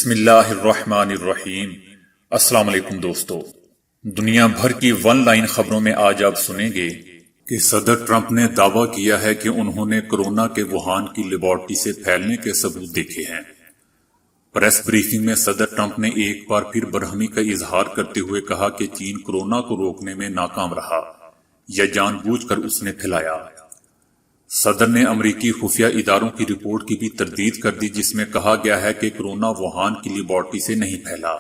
بسم اللہ الرحمن الرحیم۔ السلام علیکم دوستو، دنیا بھر کی ون لائن خبروں میں آج آپ سنیں گے کہ صدر ٹرمپ نے دعویٰ کیا ہے کہ انہوں نے کورونا کے ووہان کی لیبارٹری سے پھیلنے کے ثبوت دیکھے ہیں۔ پریس بریفنگ میں صدر ٹرمپ نے ایک بار پھر برہمی کا اظہار کرتے ہوئے کہا کہ چین کورونا کو روکنے میں ناکام رہا یا جان بوجھ کر اس نے پھیلایا۔ صدر نے امریکی خفیہ اداروں کی رپورٹ کی بھی تردید کر دی جس میں کہا گیا ہے کہ کورونا ووہان کی لیبارٹری سے نہیں پھیلا۔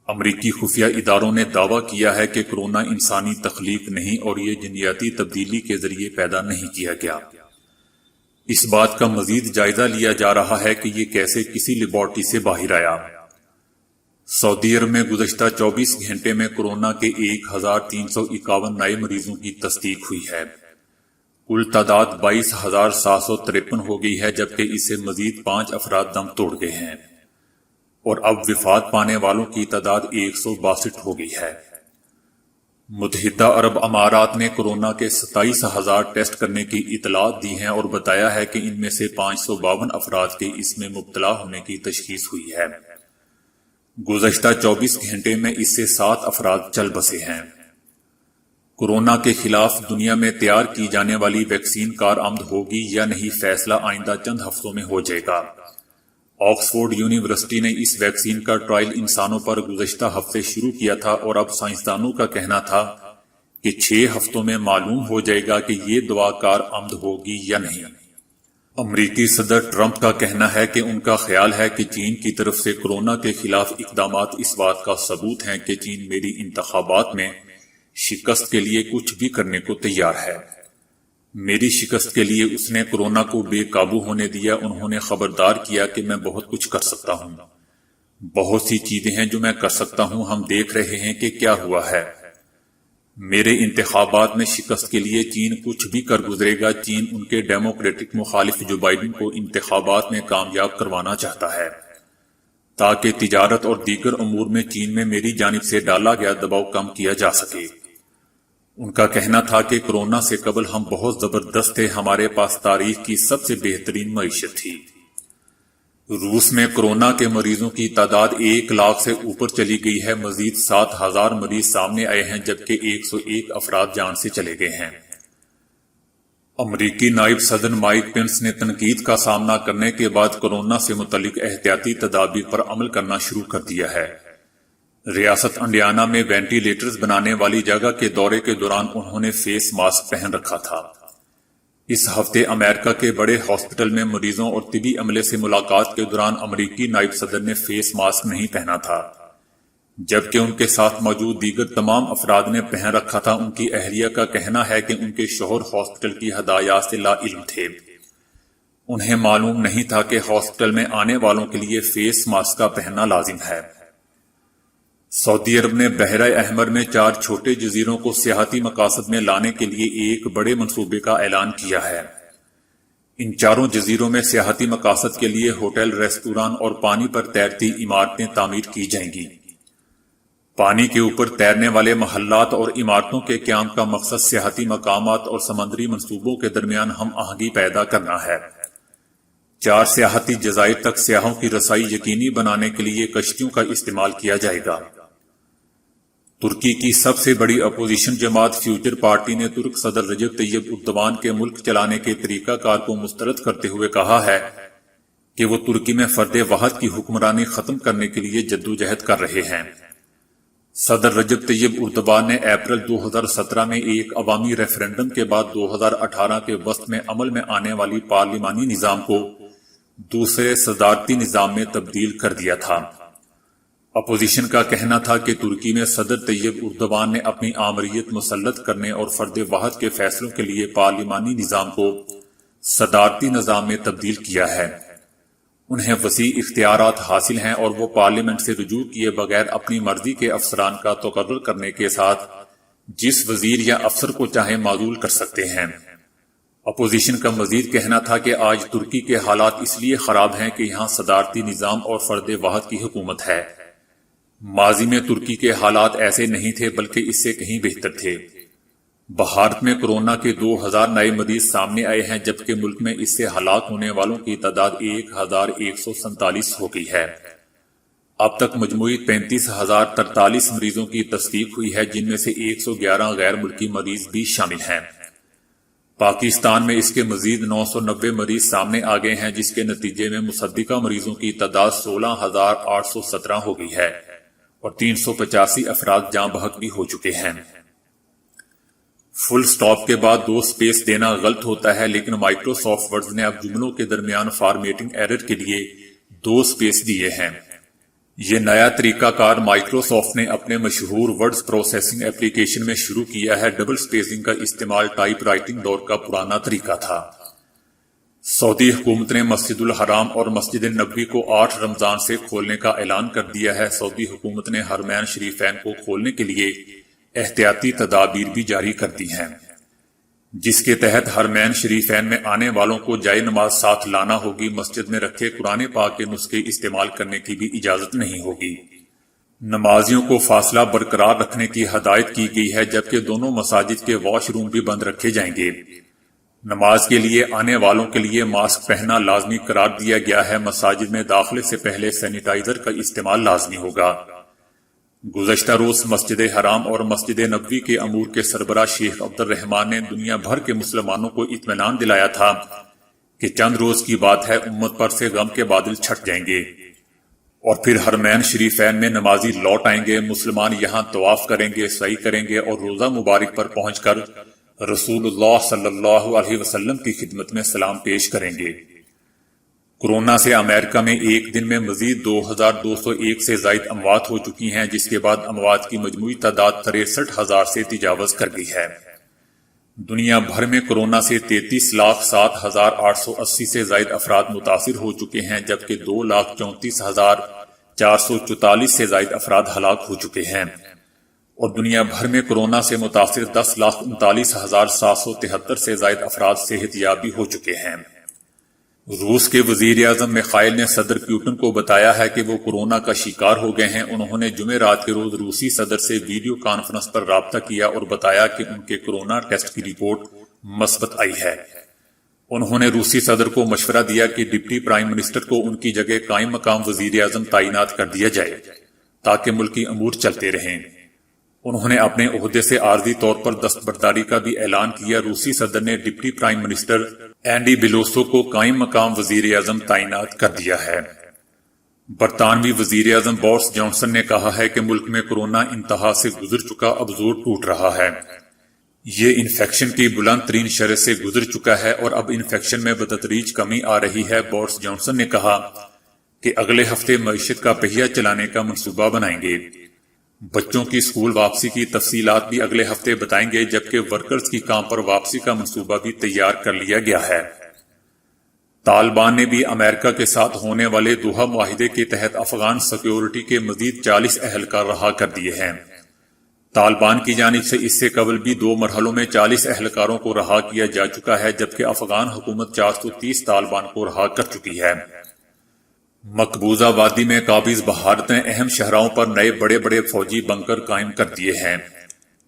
امریکی خفیہ اداروں نے دعویٰ کیا ہے کہ کورونا انسانی تخلیق نہیں اور یہ جینیاتی تبدیلی کے ذریعے پیدا نہیں کیا گیا۔ اس بات کا مزید جائزہ لیا جا رہا ہے کہ یہ کیسے کسی لیبارٹری سے باہر آیا۔ سعودی عرب میں گزشتہ 24 گھنٹے میں کورونا کے 1351 نئے مریضوں کی تصدیق ہوئی ہے۔ کل تعداد 22,753 ہو گئی ہے، جبکہ اس سے مزید 5 افراد دم توڑ گئے ہیں اور اب وفات پانے والوں کی تعداد 162 ہو گئی ہے۔ متحدہ عرب امارات نے کورونا کے 27,000 ٹیسٹ کرنے کی اطلاعات دی ہیں اور بتایا ہے کہ ان میں سے 552 افراد کے اس میں مبتلا ہونے کی تشخیص ہوئی ہے۔ گزشتہ 24 گھنٹے میں اس سے 7 افراد چل بسے ہیں۔ کورونا کے خلاف دنیا میں تیار کی جانے والی ویکسین کارآمد ہوگی یا نہیں، فیصلہ آئندہ چند ہفتوں میں ہو جائے گا۔ آکسفورڈ یونیورسٹی نے اس ویکسین کا ٹرائل انسانوں پر گزشتہ ہفتے شروع کیا تھا اور اب سائنسدانوں کا کہنا تھا کہ 6 ہفتوں میں معلوم ہو جائے گا کہ یہ دوا کارآمد ہوگی یا نہیں۔ امریکی صدر ٹرمپ کا کہنا ہے کہ ان کا خیال ہے کہ چین کی طرف سے کورونا کے خلاف اقدامات اس بات کا ثبوت ہیں کہ چین میری انتخابات میں شکست کے لیے کچھ بھی کرنے کو تیار ہے۔ میری شکست کے لیے اس نے کورونا کو بے قابو ہونے دیا۔ انہوں نے خبردار کیا کہ میں بہت کچھ کر سکتا ہوں، بہت سی چیزیں ہیں جو میں کر سکتا ہوں، ہم دیکھ رہے ہیں کہ کیا ہوا ہے۔ میرے انتخابات میں شکست کے لیے چین کچھ بھی کر گزرے گا۔ چین ان کے ڈیموکریٹک مخالف جو بائیڈن کو انتخابات میں کامیاب کروانا چاہتا ہے تاکہ تجارت اور دیگر امور میں چین میں میری جانب سے ڈالا گیا دباؤ کم کیا جا سکے۔ ان کا کہنا تھا کہ کورونا سے قبل ہم بہت زبردست تھے، ہمارے پاس تاریخ کی سب سے بہترین معیشت تھی۔ روس میں کورونا کے مریضوں کی تعداد 1 لاکھ سے اوپر چلی گئی ہے۔ مزید 7,000 مریض سامنے آئے ہیں جبکہ 101 افراد جان سے چلے گئے ہیں۔ امریکی نائب صدر مائک پینس نے تنقید کا سامنا کرنے کے بعد کورونا سے متعلق احتیاطی تدابیر پر عمل کرنا شروع کر دیا ہے۔ ریاست انڈیانا میں وینٹی لیٹرز بنانے والی جگہ کے دورے کے دوران انہوں نے فیس ماسک پہن رکھا تھا۔ اس ہفتے امریکہ کے بڑے ہاسپٹل میں مریضوں اور طبی عملے سے ملاقات کے دوران امریکی نائب صدر نے فیس ماسک نہیں پہنا تھا، جبکہ ان کے ساتھ موجود دیگر تمام افراد نے پہن رکھا تھا۔ ان کی اہلیہ کا کہنا ہے کہ ان کے شوہر ہاسپٹل کی ہدایات سے لا علم تھے، انہیں معلوم نہیں تھا کہ ہاسپٹل میں آنے والوں کے لیے فیس ماسک کا پہننا لازم ہے۔ سعودی عرب نے بحیرہ احمر میں 4 چھوٹے جزیروں کو سیاحتی مقاصد میں لانے کے لیے ایک بڑے منصوبے کا اعلان کیا ہے۔ ان 4 جزیروں میں سیاحتی مقاصد کے لیے ہوٹل، ریستوران اور پانی پر تیرتی عمارتیں تعمیر کی جائیں گی۔ پانی کے اوپر تیرنے والے محلات اور عمارتوں کے قیام کا مقصد سیاحتی مقامات اور سمندری منصوبوں کے درمیان ہم آہنگی پیدا کرنا ہے۔ 4 سیاحتی جزائر تک سیاحوں کی رسائی یقینی بنانے کے لیے کشتیوں کا استعمال کیا جائے گا۔ ترکی کی سب سے بڑی اپوزیشن جماعت فیوچر پارٹی نے ترک صدر رجب طیب اردوان کے ملک چلانے کے طریقہ کار کو مسترد کرتے ہوئے کہا ہے کہ وہ ترکی میں فرد واحد کی حکمرانی ختم کرنے کے لیے جدوجہد کر رہے ہیں۔ صدر رجب طیب اردوان نے اپریل 2017 میں ایک عوامی ریفرنڈم کے بعد 2018 کے وسط میں عمل میں آنے والی پارلیمانی نظام کو دوسرے صدارتی نظام میں تبدیل کر دیا تھا۔ اپوزیشن کا کہنا تھا کہ ترکی میں صدر طیب اردوان نے اپنی آمریت مسلط کرنے اور فرد واحد کے فیصلوں کے لیے پارلیمانی نظام کو صدارتی نظام میں تبدیل کیا ہے۔ انہیں وسیع اختیارات حاصل ہیں اور وہ پارلیمنٹ سے رجوع کیے بغیر اپنی مرضی کے افسران کا تقرر کرنے کے ساتھ جس وزیر یا افسر کو چاہے معزول کر سکتے ہیں۔ اپوزیشن کا مزید کہنا تھا کہ آج ترکی کے حالات اس لیے خراب ہیں کہ یہاں صدارتی نظام اور فرد واحد کی حکومت ہے۔ ماضی میں ترکی کے حالات ایسے نہیں تھے بلکہ اس سے کہیں بہتر تھے۔ بھارت میں کورونا کے 2000 نئے مریض سامنے آئے ہیں جبکہ ملک میں اس سے ہلاک ہونے والوں کی تعداد 1147 ہو گئی ہے۔ اب تک مجموعی 35,043 مریضوں کی تصدیق ہوئی ہے، جن میں سے 111 غیر ملکی مریض بھی شامل ہیں۔ پاکستان میں اس کے مزید 990 مریض سامنے آ گئے ہیں، جس کے نتیجے میں مصدقہ مریضوں کی تعداد 16,817 ہو گئی ہے اور 385 افراد جاں بحق بھی ہو چکے ہیں۔ فل سٹاپ کے بعد 2 سپیس دینا غلط ہوتا ہے، لیکن مائکروسافٹ ورڈ نے اب جملوں کے درمیان فارمیٹنگ ایرر کے لیے 2 سپیس دیے ہیں۔ یہ نیا طریقہ کار مائکروسافٹ نے اپنے مشہور ورڈز پروسیسنگ ایپلیکیشن میں شروع کیا ہے۔ ڈبل سپیسنگ کا استعمال ٹائپ رائٹنگ دور کا پرانا طریقہ تھا۔ سعودی حکومت نے مسجد الحرام اور مسجد نبوی کو 8 رمضان سے کھولنے کا اعلان کر دیا ہے۔ سعودی حکومت نے حرمین شریفین کو کھولنے کے لیے احتیاطی تدابیر بھی جاری کر دی ہیں، جس کے تحت حرمین شریفین میں آنے والوں کو جائے نماز ساتھ لانا ہوگی۔ مسجد میں رکھے قرآن پاک کے نسخے استعمال کرنے کی بھی اجازت نہیں ہوگی۔ نمازیوں کو فاصلہ برقرار رکھنے کی ہدایت کی گئی ہے، جبکہ دونوں مساجد کے واش روم بھی بند رکھے جائیں گے۔ نماز کے لیے آنے والوں کے لیے ماسک پہننا لازمی قرار دیا گیا ہے۔ مساجد میں داخلے سے پہلے سینیٹائزر کا استعمال لازمی ہوگا۔ گزشتہ روز مسجد حرام اور مسجد نبوی کے امور کے سربراہ شیخ عبد الرحمان نے دنیا بھر کے مسلمانوں کو اطمینان دلایا تھا کہ چند روز کی بات ہے، امت پر سے غم کے بادل چھٹ جائیں گے اور پھر حرمین شریفین میں نمازی لوٹ آئیں گے۔ مسلمان یہاں طواف کریں گے، سعی کریں گے اور روزہ مبارک پر پہنچ کر رسول اللہ صلی اللہ علیہ وسلم کی خدمت میں سلام پیش کریں گے۔ کورونا سے امریکہ میں ایک دن میں مزید 2,201 سے زائد اموات ہو چکی ہیں، جس کے بعد اموات کی مجموعی تعداد 63,000 سے تجاوز کر گئی ہے۔ دنیا بھر میں کورونا سے 33,07,880 سے زائد افراد متاثر ہو چکے ہیں، جبکہ 2,34,444 سے زائد افراد ہلاک ہو چکے ہیں اور دنیا بھر میں کورونا سے متاثر 10,39,773 سے زائد افراد صحت یاب بھی ہو چکے ہیں۔ روس کے وزیر اعظم میخائیل نے صدر پوٹن کو بتایا ہے کہ وہ کورونا کا شکار ہو گئے ہیں۔ انہوں نے جمعرات کے روز روسی صدر سے ویڈیو کانفرنس پر رابطہ کیا اور بتایا کہ ان کے کورونا ٹیسٹ کی رپورٹ مثبت آئی ہے۔ انہوں نے روسی صدر کو مشورہ دیا کہ ڈپٹی پرائم منسٹر کو ان کی جگہ قائم مقام وزیر اعظم تعینات کر دیا جائے تاکہ ملکی امور چلتے رہیں۔ انہوں نے اپنے عہدے سے عارضی طور پر دستبرداری کا بھی اعلان کیا۔ روسی صدر نے ڈپٹی پرائم منسٹر اینڈی بیلوسو کو قائم مقام وزیر اعظم تعینات کر دیا ہے۔ برطانوی وزیر اعظم بورس جانسن نے کہا ہے کہ ملک میں کورونا انتہا سے گزر چکا، اب زور ٹوٹ رہا ہے۔ یہ انفیکشن کی بلند ترین شرح سے گزر چکا ہے اور اب انفیکشن میں بتدریج کمی آ رہی ہے۔ بورس جانسن نے کہا کہ اگلے ہفتے معیشت کا پہیہ چلانے کا منصوبہ بنائیں گے۔ بچوں کی اسکول واپسی کی تفصیلات بھی اگلے ہفتے بتائیں گے، جبکہ ورکرز کی کام پر واپسی کا منصوبہ بھی تیار کر لیا گیا ہے۔ طالبان نے بھی امریکہ کے ساتھ ہونے والے دوحہ معاہدے کے تحت افغان سیکیورٹی کے مزید 40 اہلکار رہا کر دیے ہیں۔ طالبان کی جانب سے اس سے قبل بھی 2 مرحلوں میں 40 اہلکاروں کو رہا کیا جا چکا ہے، جبکہ افغان حکومت 430 طالبان کو رہا کر چکی ہے۔ مقبوضہ وادی میں قابض بھارت نے اہم شہراؤں پر نئے بڑے بڑے فوجی بنکر قائم کر دیے ہیں۔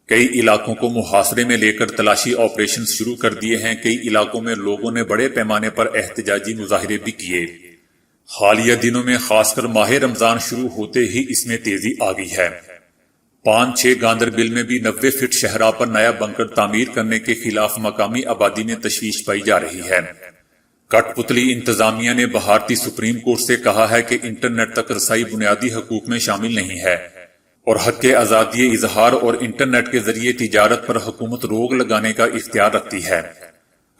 کئی علاقوں کو محاصرے میں لے کر تلاشی آپریشن شروع کر دیے ہیں۔ کئی علاقوں میں لوگوں نے بڑے پیمانے پر احتجاجی مظاہرے بھی کیے۔ حالیہ دنوں میں خاص کر ماہ رمضان شروع ہوتے ہی اس میں تیزی آ گئی ہے۔ 5-6 گاندربل میں بھی 90 فٹ شہراء پر نیا بنکر تعمیر کرنے کے خلاف مقامی آبادی میں تشویش پائی جا رہی ہے۔ کٹ پتلی انتظامیہ نے بھارتی سپریم کورٹ سے کہا ہے کہ انٹرنیٹ تک رسائی بنیادی حقوق میں شامل نہیں ہے اور حق آزادی اظہار اور انٹرنیٹ کے ذریعے تجارت پر حکومت روک لگانے کا اختیار رکھتی ہے۔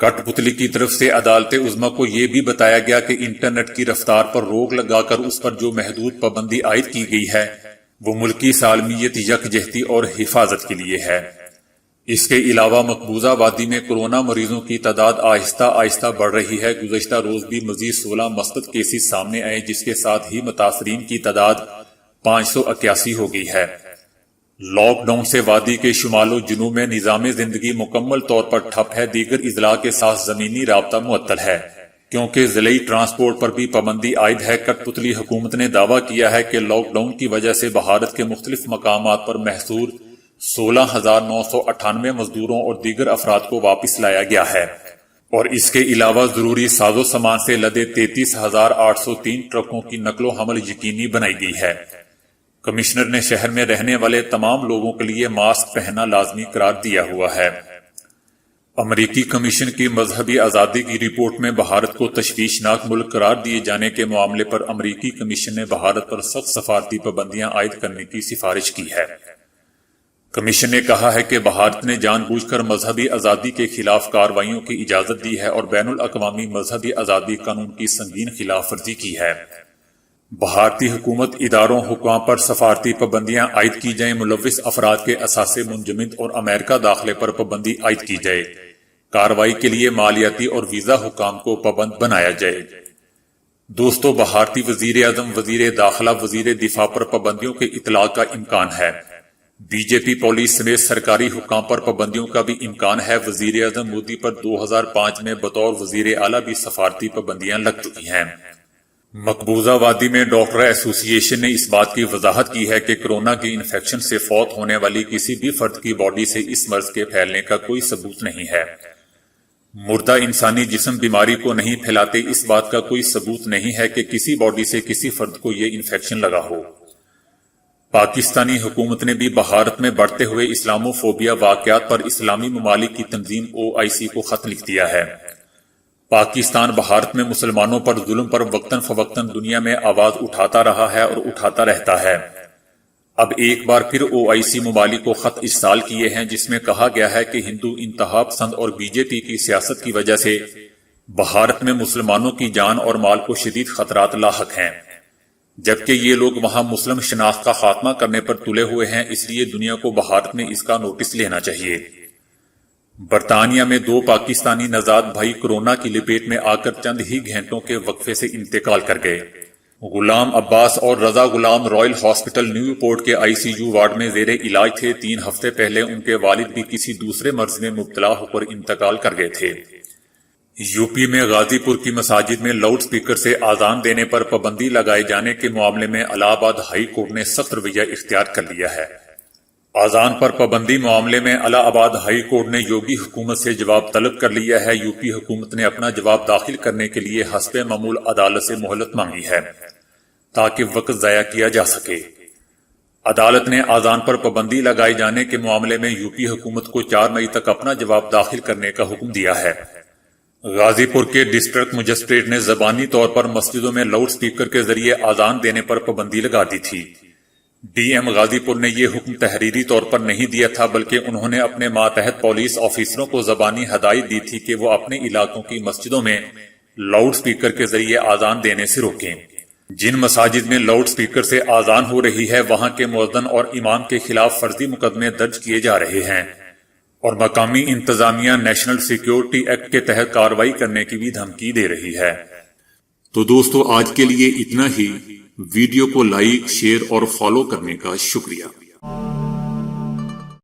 کٹ پتلی کی طرف سے عدالت عظمیٰ کو یہ بھی بتایا گیا کہ انٹرنیٹ کی رفتار پر روک لگا کر اس پر جو محدود پابندی عائد کی گئی ہے وہ ملکی سالمیت، یکجہتی اور حفاظت کے لیے ہے۔ اس کے علاوہ مقبوضہ وادی میں کورونا مریضوں کی تعداد آہستہ آہستہ بڑھ رہی ہے۔ گزشتہ روز بھی مزید 16 مثبت کیسز سامنے آئے، جس کے ساتھ ہی متاثرین کی تعداد 581 ہو گئی ہے۔ لاک ڈاؤن سے وادی کے شمال و جنوب میں نظام زندگی مکمل طور پر ٹھپ ہے۔ دیگر اضلاع کے ساتھ زمینی رابطہ معطل ہے کیونکہ ضلعی ٹرانسپورٹ پر بھی پابندی عائد ہے۔ کٹ پتلی حکومت نے دعویٰ کیا ہے کہ لاک ڈاؤن کی وجہ سے بھارت کے مختلف مقامات پر محصور 16,998 مزدوروں اور دیگر افراد کو واپس لایا گیا ہے۔ اور اس کے علاوہ ضروری ساز و سامان سے لدے 33,803 ٹرکوں کی نقل و حمل یقینی بنائی گئی ہے۔ کمشنر نے شہر میں رہنے والے تمام لوگوں کے لیے ماسک پہننا لازمی قرار دیا ہوا ہے۔ امریکی کمیشن کی مذہبی آزادی کی رپورٹ میں بھارت کو تشویشناک ملک قرار دیے جانے کے معاملے پر امریکی کمیشن نے بھارت پر سخت سفارتی پابندیاں عائد کرنے کی سفارش کی ہے۔ کمیشن نے کہا ہے کہ بھارت نے جان بوجھ کر مذہبی آزادی کے خلاف کارروائیوں کی اجازت دی ہے اور بین الاقوامی مذہبی آزادی قانون کی سنگین خلاف ورزی کی ہے۔ بھارتی حکومت اداروں حکام پر سفارتی پابندیاں عائد کی جائیں، ملوث افراد کے اثاثے منجمد اور امریکہ داخلے پر پابندی عائد کی جائے، کارروائی کے لیے مالیاتی اور ویزا حکام کو پابند بنایا جائے۔ دوستو، بھارتی وزیر اعظم، وزیر داخلہ، وزیر دفاع پر پابندیوں کے اطلاق کا امکان ہے۔ بی جے پی، پولیس سمیت سرکاری حکام پر پابندیوں کا بھی امکان ہے۔ وزیر اعظم مودی پر 2005 میں بطور وزیر اعلیٰ بھی سفارتی پابندیاں لگ چکی ہیں۔ مقبوضہ وادی میں ڈاکٹر ایسوسی ایشن نے اس بات کی وضاحت کی ہے کہ کورونا کی انفیکشن سے فوت ہونے والی کسی بھی فرد کی باڈی سے اس مرض کے پھیلنے کا کوئی ثبوت نہیں ہے۔ مردہ انسانی جسم بیماری کو نہیں پھیلاتے، اس بات کا کوئی ثبوت نہیں ہے کہ کسی باڈی سے کسی فرد کو یہ انفیکشن لگا ہو۔ پاکستانی حکومت نے بھی بھارت میں بڑھتے ہوئے اسلامو فوبیا واقعات پر اسلامی ممالک کی تنظیم OIC کو خط لکھ دیا ہے۔ پاکستان بھارت میں مسلمانوں پر ظلم پر وقتاً فوقتاً دنیا میں آواز اٹھاتا رہا ہے اور اٹھاتا رہتا ہے۔ اب ایک بار پھر OIC ممالک کو خط ارسال کیے ہیں جس میں کہا گیا ہے کہ ہندو انتہا پسند اور BJP کی سیاست کی وجہ سے بھارت میں مسلمانوں کی جان اور مال کو شدید خطرات لاحق ہیں، جبکہ یہ لوگ وہاں مسلم شناخت کا خاتمہ کرنے پر تلے ہوئے ہیں، اس لیے دنیا کو بھارت میں اس کا نوٹس لینا چاہیے۔ برطانیہ میں 2 پاکستانی نژاد بھائی کورونا کی لپیٹ میں آ کر چند ہی گھنٹوں کے وقفے سے انتقال کر گئے۔ غلام عباس اور رضا Ghulam Royal hospital new port کے ICU وارڈ میں زیر علاج تھے۔ 3 ہفتے پہلے ان کے والد بھی کسی دوسرے مرض میں مبتلا ہو کر انتقال کر گئے تھے۔ یوپی میں غازی پور کی مساجد میں لاؤڈ سپیکر سے اذان دینے پر پابندی لگائے جانے کے معاملے میں الہ آباد ہائی کورٹ نے سخت رویہ اختیار کر لیا ہے۔ اذان پر پابندی معاملے میں الہ آباد ہائی کورٹ نے یوگی حکومت سے جواب طلب کر لیا ہے۔ یوپی حکومت نے اپنا جواب داخل کرنے کے لیے حسب معمول عدالت سے مہلت مانگی ہے تاکہ وقت ضائع کیا جا سکے۔ عدالت نے اذان پر پابندی لگائے جانے کے معاملے میں یوپی حکومت کو 4 مئی تک اپنا جواب داخل کرنے کا حکم دیا ہے۔ غازی پور کے ڈسٹرکٹ مجسٹریٹ نے زبانی طور پر مسجدوں میں لاؤڈ سپیکر کے ذریعے اذان دینے پر پابندی لگا دی تھی۔ DM غازی پور نے یہ حکم تحریری طور پر نہیں دیا تھا، بلکہ انہوں نے اپنے ماتحت پولیس آفیسروں کو زبانی ہدایت دی تھی کہ وہ اپنے علاقوں کی مسجدوں میں لاؤڈ سپیکر کے ذریعے اذان دینے سے روکیں۔ جن مساجد میں لاؤڈ سپیکر سے اذان ہو رہی ہے وہاں کے مؤذن اور امام کے خلاف فرضی مقدمے درج کیے جا رہے ہیں اور مقامی انتظامیہ نیشنل سیکیورٹی ایکٹ کے تحت کارروائی کرنے کی بھی دھمکی دے رہی ہے۔ تو دوستو، آج کے لیے اتنا ہی۔ ویڈیو کو لائک، شیئر اور فالو کرنے کا شکریہ۔